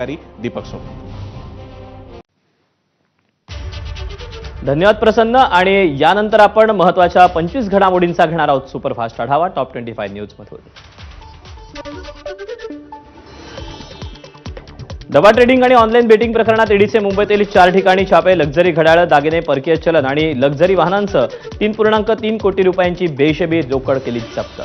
दीपक सोमणी। धन्यवाद प्रसन्न। आणि यानंतर आपण महत्त्वाच्या 25 घडामोडींचा घेणार आहोत सुपरफास्ट आढावा टॉप 25 न्यूज मधून। दवा ट्रेडिंग आणि ऑनलाईन बेटिंग प्रकरणात ईडीचे मुंबईतील 4 ठिकाणी छापे। लक्झरी घड्याळ, दागिने, परकीय चलन आणि लक्झरी वाहनांसह 3.3 कोटी रुपयांची बेहिशेबी रोकड केली जप्त।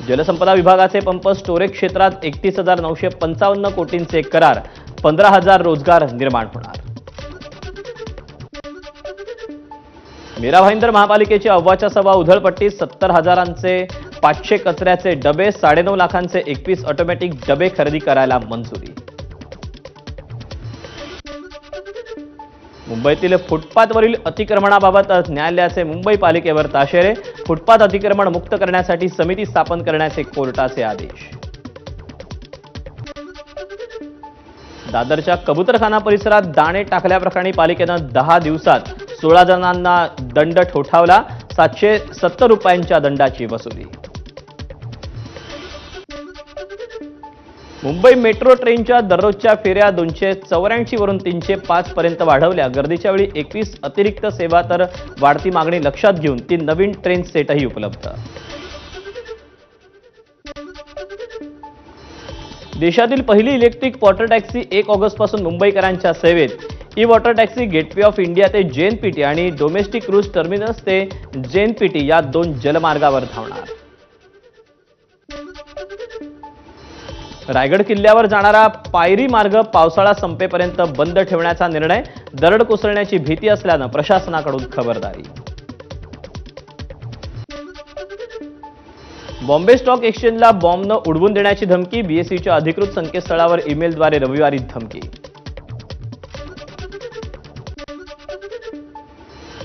जलसंपदा विभागाचे पंप स्टोरेज क्षेत्रात 31,955 कोटींचे करार, 15,000 रोजगार निर्माण होणार। मीरा भाईंदर महापालिकेची अव्वाच्या सव्वा उधळपट्टी, 70,000चे 500 कचऱ्याचे डबे, 9.5 लाखांचे 21 ऑटोमॅटिक डबे खरेदी करायला मंजुरी। मुंबईतील फुटपाथवरील अतिक्रमणाबाबत न्यायालयाचे मुंबई पालिकेवर ताशेरे। फुटपाथ अतिक्रमण मुक्त करण्यासाठी समिती स्थापन करण्याचे कोर्टाचे आदेश। दादरच्या कबूतरखाना परिसरात दाणे टाकल्याप्रकरणी पालिकेनं 10 दिवसात 16 जणांना दंड ठोठावला। 770 रुपयांच्या दंडाची वसुली। मुंबई मेट्रो ट्रेनच्या दररोजच्या फेऱ्या 284 वरून 305 पर्यंत वाढवल्या। गर्दीच्या वेळी 21 अतिरिक्त सेवा, तर वाढती मागणी लक्षात घेऊन 3 नवीन ट्रेन सेटही उपलब्ध। देशातील पहिली इलेक्ट्रिक वॉटर टॅक्सी 1 ऑगस्टपासून मुंबईकरांच्या सेवेत। E water taxi gateway of India ते जेएनपीटी आणि डोमेस्टिक क्रूज टर्मिनस ते जेएनपीटी या 2 जलमार्गावर धावणार। रायगड किल्ल्यावर जाणारा पायरी मार्ग पावसाळा संपेपर्यंत बंद ठेवण्याचा निर्णय। दरड कोसळण्याची भीती असल्यानं प्रशासनाकडून खबरदारी। बॉम्बे स्टॉक एक्सचेंजला बॉम्बनं उडवून देण्याची धमकी। बीएसईच्या अधिकृत संकेतस्थळावर ईमेलद्वारे रविवारी धमकी।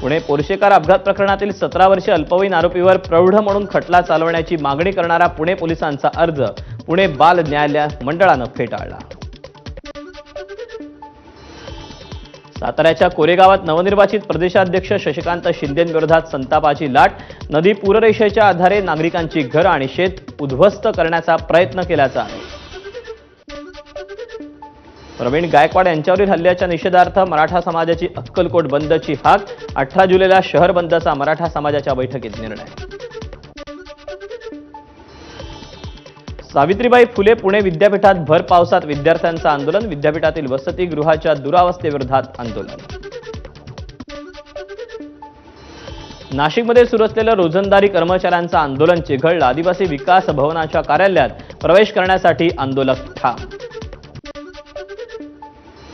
पुणे पोर्शे कार अपघात प्रकरणातील 17 वर्षीय अल्पवयीन आरोपीवर प्रौढ म्हणून खटला चालवण्याची मागणी करणारा पुणे पोलिसांचा अर्ज पुणे बाल न्यायालय मंडळानं फेटाळला। साताऱ्याच्या कोरेगावात नवनिर्वाचित प्रदेशाध्यक्ष शशिकांत शिंदेंविरोधात संतापाची लाट। नदी पूररेषेच्या आधारे नागरिकांची घरं आणि शेत उद्ध्वस्त करण्याचा प्रयत्न केल्याचा आरोप। प्रवीण गायकवाड यांच्यावरील हल्ल्याच्या निषेधार्थ मराठा समाजाची अक्कलकोट बंदची हाक। 18 जुलैला शहर बंदचा मराठा समाजाच्या बैठकीत निर्णय। सावित्रीबाई फुले पुणे विद्यापीठात भर पावसात विद्यार्थ्यांचं आंदोलन। विद्यापीठातील वसतिगृहाच्या दुरावस्थेविरोधात आंदोलन। नाशिकमध्ये सुरू असलेलं रोजंदारी कर्मचाऱ्यांचं आंदोलन चिघळलं। आदिवासी विकास भवनाच्या कार्यालयात प्रवेश करण्यासाठी आंदोलक ठाम।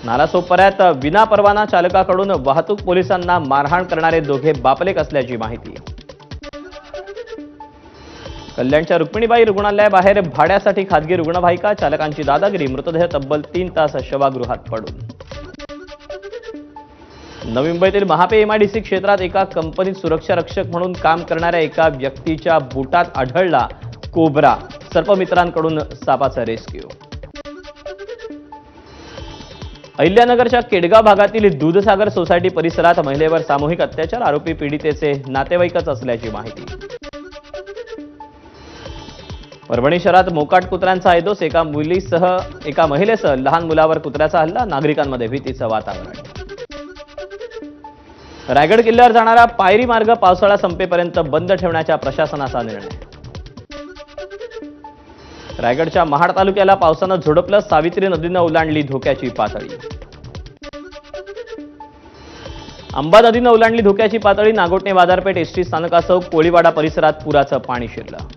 नालासोपाऱ्यात विनापरवाना चालकाकडून वाहतूक पोलिसांना मारहाण करणारे दोघे बापलेक असल्याची माहिती। कल्याणच्या रुक्मिणीबाई रुग्णालयाबाहेर भाड्यासाठी खासगी रुग्णवाहिका, चालकांची दादागिरी। मृतदेह तब्बल 3 तास शवागृहात पडून। नवी मुंबईतील महापे एमआयडीसी क्षेत्रात एका कंपनीत सुरक्षा रक्षक म्हणून काम करणाऱ्या एका व्यक्तीच्या बुटात आढळला कोब्रा। सर्पमित्रांकडून सापाचा रेस्क्यू। अहिल्यानगरच्या केडगाव भागातील दूधसागर सोसायटी परिसरात महिलेवर सामूहिक अत्याचार। आरोपी पीडितेचे नातेवाईकच असल्याची माहिती। परभणी शहरात मोकाट कुत्र्यांचा ऐदोस। एका महिलेसह लहान मुलावर कुत्र्याचा हल्ला। नागरिकांमध्ये भीतीचं वातावरण। रायगड किल्ल्यावर जाणारा पायरी मार्ग पावसाळा संपेपर्यंत बंद ठेवण्याचा प्रशासनाचा निर्णय। रायगडच्या महाड तालुक्याला पावसानं झोडपलं। सावित्री नदीनं ओलांडली धोक्याची पातळी। अंबा नदीनं ओलांडली धोक्याची पातळी। नागोटणे बाजारपेठ, एसटी स्थानकासह कोळीवाडा परिसरात पुराचं पाणी शिरलं।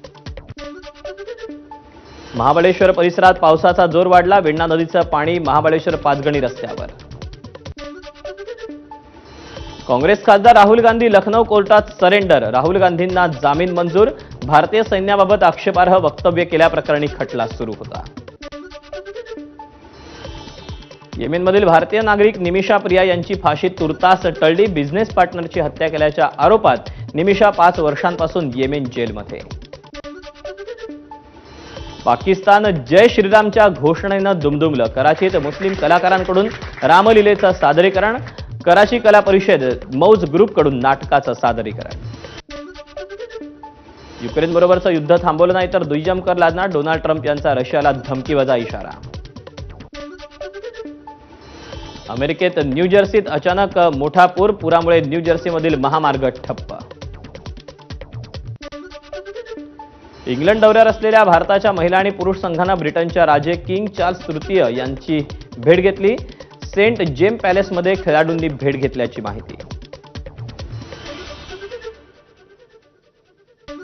महाबळेश्वर परिसरात पावसाचा जोर वाढला। वेण्णा नदीचं पाणी महाबळेश्वर पाचगणी रस्त्यावर। काँग्रेस खासदार राहुल गांधी लखनौ कोर्टात सरेंडर। राहुल गांधींना जामीन मंजूर। भारतीय सैन्याबाबत आक्षेपार्ह वक्तव्य केल्याप्रकरणी खटला सुरू होता। येमेनमधील भारतीय नागरिक निमिषा प्रिया यांची फाशी तुर्तास टळली। बिझनेस पार्टनरची हत्या केल्याच्या आरोपात निमिषा 5 वर्षांपासून येमेन जेलमध्ये। पाकिस्तान जय श्रीरामच्या घोषणेनं दुमदुमलं। कराचीत मुस्लिम कलाकारांकडून रामलीलेचं सादरीकरण। कराची कला परिषद मौज ग्रुपकडून नाटकाचं सादरीकरण। युक्रेनबरोबरचं युद्ध थांबवलं नाही तर दुय्यम कर लादणार डोनाल्ड ट्रम्प यांचा रशियाला धमकीवजा इशारा. अमेरिकेत न्यू जर्सीत अचानक मोठा पूर. पुरामुळे न्यू जर्सीमधील महामार्ग ठप्प. इंग्लंड दौऱ्यावर असलेल्या भारताच्या महिला आणि पुरुष संघानं ब्रिटनच्या राजे किंग चार्ल्स तृतीय यांची भेट घेतली. सेंट जेम्स पॅलेसमध्ये खेळाडूंनी भेट घेतल्याची माहिती.